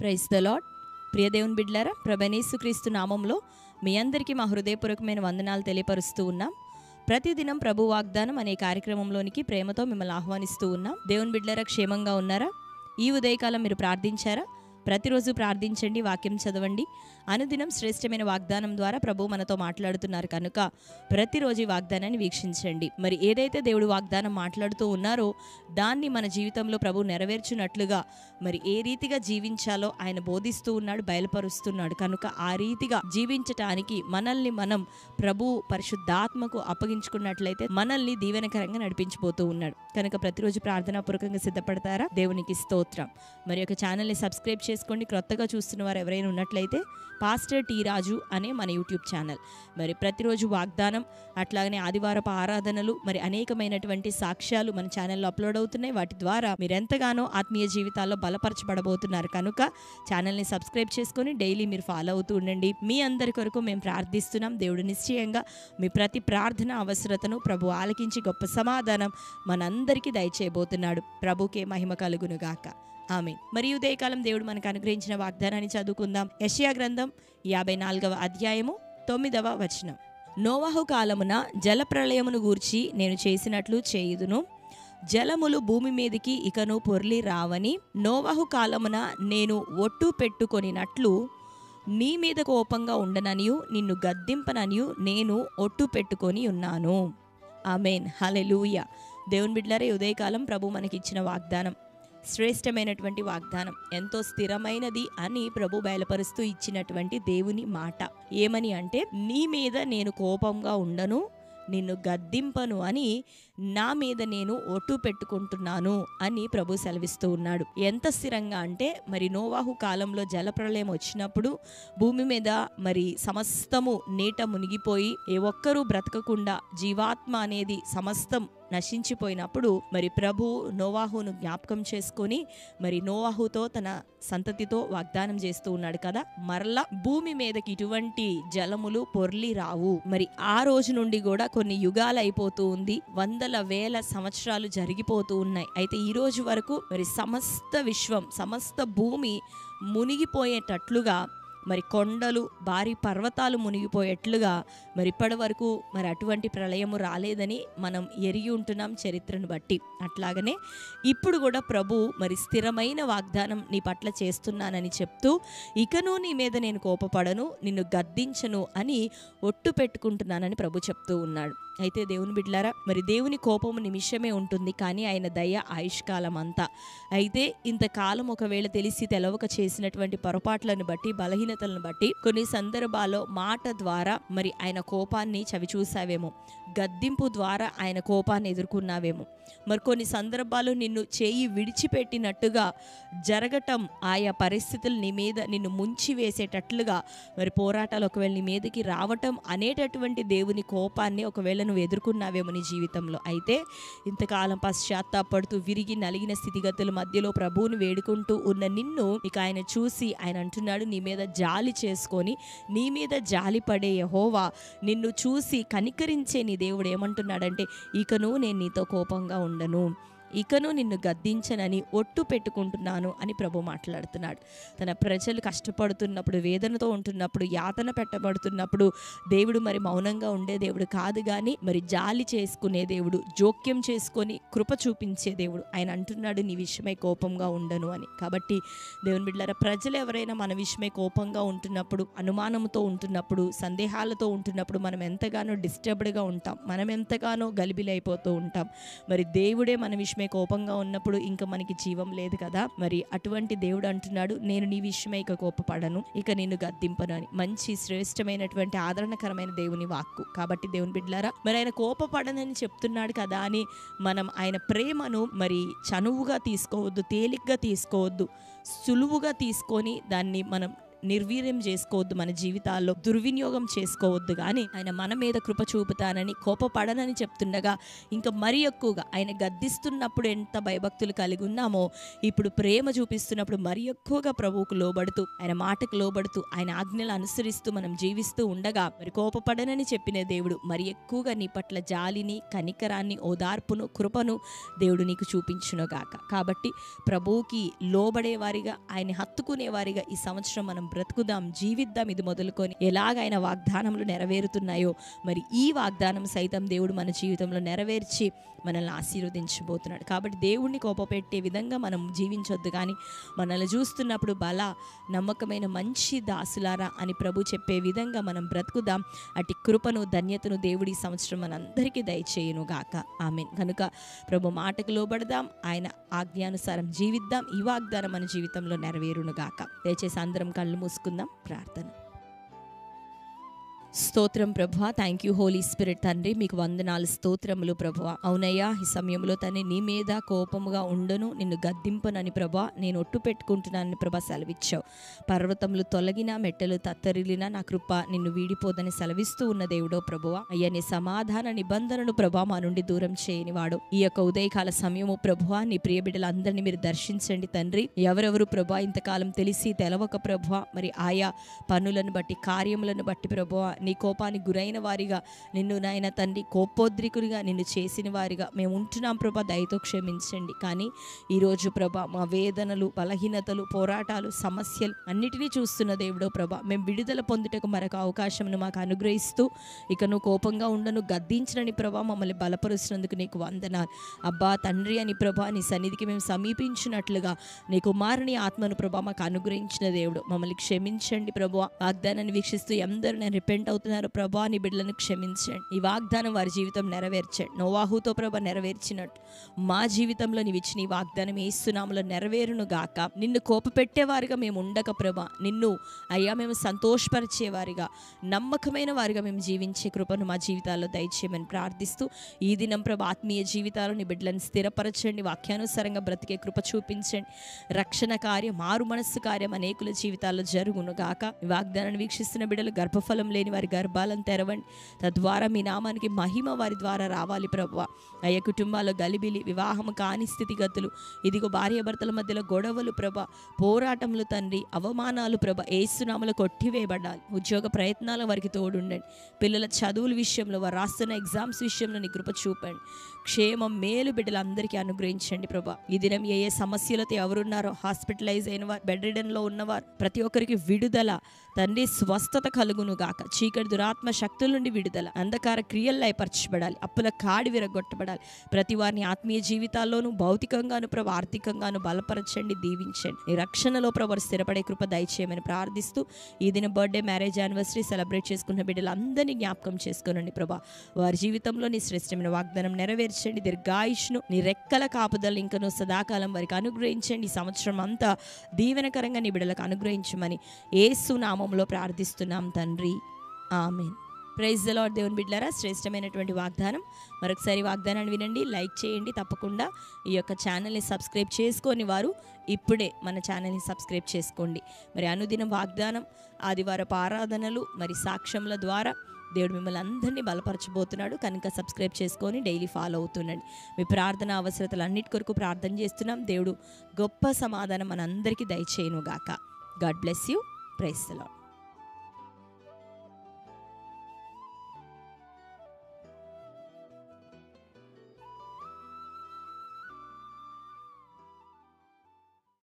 Praise the lord. ప్రియ దేవుని బిడ్డలారా, ప్రభువైన యేసుక్రీస్తు నామంలో మీ అందరికీ మా హృదయపూర్వకమైన వందనాలు తెలియపరుస్తూ ఉన్నాం. ప్రతిదినం ప్రభు వాగ్దానం అనే కార్యక్రమంలోనికి ప్రేమతో మిమ్మల్ని ఆహ్వానిస్తూ ఉన్నాం. దేవుని బిడ్డలారా, క్షేమంగా ఉన్నారా? ఈ ఉదయకాలం మీరు ప్రార్థించారా? ప్రతిరోజు ప్రార్థించండి, వాక్యం చదవండి. అనుదినం శ్రేష్టమైన వాగ్దానం ద్వారా ప్రభు మనతో మాట్లాడుతున్నారు కనుక ప్రతిరోజు ఈ వాగ్దానాన్ని వీక్షించండి. మరి ఏదైతే దేవుడు వాగ్దానం మాట్లాడుతూ ఉన్నారో దాన్ని మన జీవితంలో ప్రభు నెరవేర్చున్నట్లుగా మరి ఏ రీతిగా జీవించాలో ఆయన బోధిస్తూ ఉన్నాడు, బయలుపరుస్తున్నాడు. కనుక ఆ రీతిగా జీవించటానికి మనల్ని మనం ప్రభు పరిశుద్ధాత్మకు అప్పగించుకున్నట్లయితే మనల్ని దీవెనకరంగా నడిపించిపోతూ ఉన్నాడు. కనుక ప్రతిరోజు ప్రార్థనాపూర్వకంగా సిద్ధపడతారా? దేవునికి స్తోత్రం. మరి ఒక ఛానల్ని సబ్స్క్రైబ్ చేసుకోండి. క్రొత్తగా చూస్తున్న వారు ఎవరైనా ఉన్నట్లయితే పాస్టర్ టీ రాజు అనే మన యూట్యూబ్ ఛానల్. మరి ప్రతిరోజు వాగ్దానం, అట్లాగనే ఆదివారపు ఆరాధనలు, మరి అనేకమైనటువంటి సాక్ష్యాలు మన ఛానల్లో అప్లోడ్ అవుతున్నాయి. వాటి ద్వారా మీరు ఎంతగానో ఆత్మీయ జీవితాల్లో బలపరచబడబోతున్నారు. కనుక ఛానల్ని సబ్స్క్రైబ్ చేసుకొని డైలీ మీరు ఫాలో అవుతూ ఉండండి. మీ అందరి కొరకు మేము ప్రార్థిస్తున్నాం. దేవుడు నిశ్చయంగా మీ ప్రతి ప్రార్థన అవసరతను ప్రభు ఆలకించి గొప్ప సమాధానం మనందరికీ దయచేయబోతున్నాడు. ప్రభుకే మహిమ కలుగునుగాక. ఆమేన్. మరి ఉదయకాలం దేవుడు మనకు అనుగ్రహించిన వాగ్దానాన్ని చదువుకుందాం. యెషయా గ్రంథం 54వ అధ్యాయము 9వ వచనం. నోవహు కాలమున జలప్రళయమును గూర్చి నేను చేసినట్లు చేయుదును. జలములు భూమి మీదికి ఇకను పొర్లి రావని నోవహు కాలమున నేను ఒట్టు పెట్టుకొనినట్లు నీ మీద కోపంగా ఉండననియు నిన్ను గద్దింపననియు నేను ఒట్టు పెట్టుకొని ఉన్నాను. ఆమేన్. హల్లెలూయా. దేవుని బిడ్డలారా, ఉదయకాలం ప్రభు మనకిచ్చిన వాగ్దానం శ్రేష్టమైనటువంటి వాగ్దానం, ఎంతో స్థిరమైనది అని ప్రభు బయలుపరుస్తూ ఇచ్చినటువంటి దేవుని మాట. ఏమని అంటే, నీ మీద నేను కోపంగా ఉండను, నిన్ను గద్దింపను అని నా మీద నేను ఒట్టు పెట్టుకుంటున్నాను అని ప్రభు సెలవిస్తూ ఉన్నాడు. ఎంత స్థిరంగా అంటే, మరి నోవాహు కాలంలో జలప్రళయం వచ్చినప్పుడు భూమి మీద మరి సమస్తము నీట మునిగిపోయి ఏ ఒక్కరూ బ్రతకకుండా జీవాత్మ అనేది సమస్తం నశించిపోయినప్పుడు మరి ప్రభు నోవాహును జ్ఞాపకం చేసుకొని మరి నోవాహుతో తన సంతతితో వాగ్దానం చేస్తూ ఉన్నాడు కదా, మరలా భూమి మీదకి ఇటువంటి జలములు పొర్లి రావు. మరి ఆ రోజు నుండి కూడా కొన్ని యుగాలు అయిపోతూ ఉంది, వందల వేల సంవత్సరాలు జరిగిపోతూ ఉన్నాయి. అయితే ఈ రోజు వరకు మరి సమస్త విశ్వం, సమస్త భూమి మునిగిపోయేటట్లుగా, మరి కొండలు, భారీ పర్వతాలు మునిగిపోయేట్లుగా మరి ఇప్పటి వరకు మరి అటువంటి ప్రళయము రాలేదని మనం ఎరిగి ఉంటున్నాం చరిత్రను బట్టి. అట్లాగనే ఇప్పుడు కూడా ప్రభు మరి స్థిరమైన వాగ్దానం నీ పట్ల చేస్తున్నానని చెప్తూ, ఇకను నీ మీద నేను కోపపడను, నిన్ను గద్దించను అని ఒట్టు పెట్టుకుంటున్నానని ప్రభు చెప్తూ ఉన్నాడు. అయితే దేవుని బిడ్డలారా, మరి దేవుని కోపము నిమిషమే ఉంటుంది, కానీ ఆయన దయ ఆయుష్కాలం అంతా. అయితే ఇంతకాలం ఒకవేళ తెలిసి తెలవక చేసినటువంటి పొరపాట్లను బట్టి, బలహీనతలను బట్టి కొన్ని సందర్భాల్లో మాట ద్వారా మరి ఆయన కోపాన్ని చవిచూసావేమో, గద్దింపు ద్వారా ఆయన కోపాన్ని ఎదుర్కొన్నావేమో. మరి కొన్ని సందర్భాలు నిన్ను చేయి విడిచిపెట్టినట్టుగా జరగటం, ఆయా పరిస్థితులు నీ మీద నిన్ను ముంచి వేసేటట్లుగా మరి పోరాటాలు ఒకవేళ నీ మీదకి రావటం అనేటటువంటి దేవుని కోపాన్ని ఒకవేళ నువ్వు ఎదుర్కొన్నావేమో నీ జీవితంలో. అయితే ఇంతకాలం పశ్చాత్తాపడుతూ విరిగి నలిగిన స్థితిగతుల మధ్యలో ప్రభువుని వేడుకుంటూ ఉన్న నిన్ను ఇక ఆయన చూసి ఆయన అంటున్నాడు, నీ మీద జాలి చేసుకొని, నీ మీద జాలి పడే యెహోవా నిన్ను చూసి కనికరించే నీ దేవుడు ఏమంటున్నాడంటే, ఇకను నేను నీతో కోపంగా ఉండను, ఇకను నిన్ను గద్దించనని ఒట్టు పెట్టుకుంటున్నాను అని ప్రభు మాట్లాడుతున్నాడు. తన ప్రజలు కష్టపడుతున్నప్పుడు, వేదనతో ఉంటున్నప్పుడు, యాతన పెట్టబడుతున్నప్పుడు దేవుడు మరి మౌనంగా ఉండే దేవుడు కాదు, కానీ మరి జాలి చేసుకునే దేవుడు, జోక్యం చేసుకొని కృప చూపించే దేవుడు. ఆయన అంటున్నాడు, నీ విషయమై కోపంగా ఉండను అని. కాబట్టి దేవుని బిడ్డలారా, ప్రజలు ఎవరైనా మన విషయమై కోపంగా ఉంటున్నప్పుడు, అనుమానంతో ఉంటున్నప్పుడు, సందేహాలతో ఉంటున్నప్పుడు మనం ఎంతగానో డిస్టర్బ్డ్గా ఉంటాం, మనం ఎంతగానో గలిబిలైపోతూ ఉంటాం. మరి దేవుడే మన విషయమై కోపంగా ఉన్నప్పుడు ఇంకా మనకి జీవం లేదు కదా. మరి అటువంటి దేవుడు అంటున్నాడు, నేను నీ విషయమై ఇక కోపపడను, ఇక నిన్ను గద్దింపను అని. మంచి శ్రేష్టమైనటువంటి ఆదరణకరమైన దేవుని వాక్కు. కాబట్టి దేవుని బిడ్డలారా, మరి ఆయన కోపపడనని చెప్తున్నాడు కదా అని మనం ఆయన ప్రేమను మరి చనువుగా తీసుకోవద్దు, తేలిగ్గా తీసుకోవద్దు. సులువుగా తీసుకొని దాన్ని మనం నిర్వీర్యం చేసుకోవద్దు, మన జీవితాల్లో దుర్వినియోగం చేసుకోవద్దు. కానీ ఆయన మన మీద కృప చూపుతానని, కోపపడనని చెప్తుండగా ఇంకా మరీ ఎక్కువగా ఆయన గద్దిస్తున్నప్పుడు ఎంత భయభక్తులు కలిగి ఉన్నామో, ఇప్పుడు ప్రేమ చూపిస్తున్నప్పుడు మరీ ఎక్కువగా ప్రభువుకు లోబడుతూ, ఆయన మాటకు లోబడుతూ, ఆయన ఆజ్ఞలు అనుసరిస్తూ మనం జీవిస్తూ ఉండగా, మరి కోపపడనని చెప్పిన దేవుడు మరి ఎక్కువగా నీ పట్ల జాలిని, కనికరాన్ని, ఓదార్పును, కృపను దేవుడు నీకు చూపించునుగాక. కాబట్టి ప్రభువుకి లోబడేవారిగా, ఆయన హత్తుకునేవారిగా ఈ సంవత్సరం మనం బ్రతుకుదాం, జీవిద్దాం. ఇది మొదలుకొని ఎలాగ ఆయన వాగ్దానములు నెరవేరుతున్నాయో మరి ఈ వాగ్దానం సైతం దేవుడు మన జీవితంలో నెరవేర్చి మనల్ని ఆశీర్వదించబోతున్నాడు. కాబట్టి దేవుడిని కోపపెట్టే విధంగా మనం జీవించొద్దు, కానీ మనల్ని చూస్తున్నప్పుడు బల నమ్మకమైన మంచి దాసులారా అని ప్రభు చెప్పే విధంగా మనం బ్రతుకుదాం. అటు కృపను, ధన్యతను దేవుడి సంవత్సరం మనందరికీ దయచేయును గాక. ఆమేన్. కనుక ప్రభు మాటకు లోబడదాం, ఆయన ఆజ్ఞానుసారం జీవిద్దాం. ఈ వాగ్దానం మన జీవితంలో నెరవేరును గాక. దయచేసి అందరం కళ్ళు మూసుకుందాం. ప్రార్థన. స్తోత్రం ప్రభువా, థ్యాంక్ యూ హోలీ స్పిరిట్ తండ్రి, మీకు వందనాలు, స్తోత్రములు ప్రభువా. అవునయ్యా, ఈ సమయంలో తండ్రి నీ మీద కోపముగా ఉండను, నిన్ను గద్దింపనని ప్రభా నేను ఒట్టు పెట్టుకుంటున్నానని ప్రభా సెలవిచ్చావు. పర్వతములు తొలగినా, మెట్టలు తత్తరిల్లినా నా కృప నిన్ను వీడిపోదని సెలవిస్తూ ఉన్న దేవుడో ప్రభువా. అయ్యా, నీ సమాధాన నిబంధనను ప్రభా మా నుండి దూరం చేయని వాడు. ఈ యొక్క ఉదయకాల సమయము ప్రభువా, నీ ప్రియ బిడ్డలందరినీ మీరు దర్శించండి తండ్రి. ఎవరెవరు ప్రభా ఇంతకాలం తెలిసి తెలవక ప్రభువా మరి ఆయా పనులను బట్టి, కార్యములను బట్టి ప్రభువా నీ కోపానికి గురైన వారిగా, నిన్ను నాయన తండ్రి కోపోద్రికునిగా నిన్ను చేసిన వారిగా మేము ఉంటున్నాం ప్రభా, దయతో క్షమించండి. కానీ ఈరోజు ప్రభా మా వేదనలు, బలహీనతలు, పోరాటాలు, సమస్యలు అన్నిటినీ చూస్తున్న దేవుడో ప్రభా, మేము విడుదల పొందుటకు మరొక అవకాశంను మాకు అనుగ్రహిస్తూ, ఇక నువ్వు కోపంగా ఉండను, గద్దించనని ప్రభా మమ్మల్ని బలపరుస్తున్నందుకు నీకు వందనాలు. అబ్బా తండ్రి అని ప్రభా నీ సన్నిధికి మేము సమీపించినట్లుగా నీ కుమారుని ఆత్మను ప్రభా మాకు అనుగ్రహించిన దేవుడు, మమ్మల్ని క్షమించండి ప్రభా. వాగ్దానాన్ని వీక్షిస్తూ ఎందరూ నేను రిపెంట్ అవుతున్నారు ప్రభా, నీ బిడ్డలను క్షమించండి. ఈ వాగ్దానం వారి జీవితం నెరవేర్చండి. నోవాహుతో ప్రభా నెరవేర్చినట్టు మా జీవితంలో నీవు ఇచ్చిన ఈ వాగ్దానం యేసు నామములో నెరవేరును గాక. నిన్ను కోపపెట్టేవారిగా మేము ఉండక ప్రభా, నిన్ను అయ్యా మేము సంతోషపరిచేవారిగా, నమ్మకమైన వారిగా మేము జీవించే కృపను మా జీవితాల్లో దయచేయమని ప్రార్థిస్తూ, ఈ దినం ప్రభా ఆత్మీయ జీవితాలు నీ బిడ్డలను స్థిరపరచండి, వాక్యానుసారంగా బ్రతికే కృప చూపించండి. రక్షణ కార్యం, మారు మనస్సు కార్యం అనేకుల జీవితాల్లో జరుగును గాక. ఈ వాగ్దానాన్ని వీక్షిస్తున్న బిడ్డలు గర్భఫలం లేని వారి గర్భాలను తెరవండి, తద్వారా మీ నామానికి మహిమ వారి ద్వారా రావాలి ప్రభువా. అయ్యా, కుటుంబాల్లో గలిబిలి, వివాహము కాని స్థితిగతులు, ఇదిగో భార్యాభర్తల మధ్యలో గొడవలు ప్రభా, పోరాటములు తండ్రి, అవమానాలు ప్రభా యేసు నామములో కొట్టివేయబడాలి. ఉద్యోగ ప్రయత్నాల వారికి తోడుండండి. పిల్లల చదువుల విషయంలో, వారు రాస్తున్న ఎగ్జామ్స్ విషయంలో నీ కృప చూపండి. క్షేమం, మేలు బిడ్డలందరికీ అనుగ్రహించండి ప్రభా. ఈ దినం ఏ ఏ సమస్యలతో ఎవరున్నారో, హాస్పిటలైజ్ అయిన వారు, బెడ్ రిడన్లో ఉన్నవారు, ప్రతి ఒక్కరికి విడుదల తండ్రి, స్వస్థత కలుగును గాక. చీకటి దురాత్మ శక్తుల నుండి విడుదల, అంధకార క్రియలు లయపరచబడాలి, అప్పుల కాడి విరగొట్టబడాలి. ప్రతి వారిని ఆత్మీయ జీవితాల్లోనూ, భౌతికంగాను ప్రభా, ఆర్థికంగాను బలపరచండి, దీవించండి. ఈ రక్షణలో ప్రభు స్థిరపడే కృప దయచేయమని ప్రార్థిస్తూ, ఈ దిన బర్త్డే, మ్యారేజ్ యానివర్సరీ సెలబ్రేట్ చేసుకున్న బిడ్డలందరినీ జ్ఞాపకం చేసుకోనండి ప్రభా. వారి జీవితంలో నీ శ్రేష్టమైన వాగ్దానం నెరవేర్చండి. దీర్ఘాయుష్ను, నీ రెక్కల కాపుదల ఇంకను సదాకాలం వారికి అనుగ్రహించండి. ఈ సంవత్సరం అంతా దీవెనకరంగా నీ బిడ్డలకు అనుగ్రహించమని యేసు నామములో ప్రార్థిస్తున్నాం తండ్రి. ఆమేన్. Praise the Lord. దేవుని బిడ్డలారా, శ్రేష్టమైనటువంటి వాగ్దానం మరొకసారి వాగ్దానాన్ని వినండి, లైక్ చేయండి. తప్పకుండా ఈ యొక్క ఛానల్ని సబ్స్క్రైబ్ చేసుకొని వారు ఇప్పుడే మన ఛానల్ని సబ్స్క్రైబ్ చేసుకోండి. మరి అనుదిన వాగ్దానం, ఆదివారపు ఆరాధనలు, మరి సాక్ష్యముల ద్వారా దేవుడు మిమ్మల్ని అందరినీ బలపరచబోతున్నాడు. కనుక సబ్స్క్రైబ్ చేసుకొని డైలీ ఫాలో అవుతుండండి. మీ ప్రార్థన అవసరతలు అన్నిటి కొరకు ప్రార్థన చేస్తున్నాం. దేవుడు గొప్ప సమాధానం మనందరికీ దయచేయును గాక. God bless you. Praise the lord.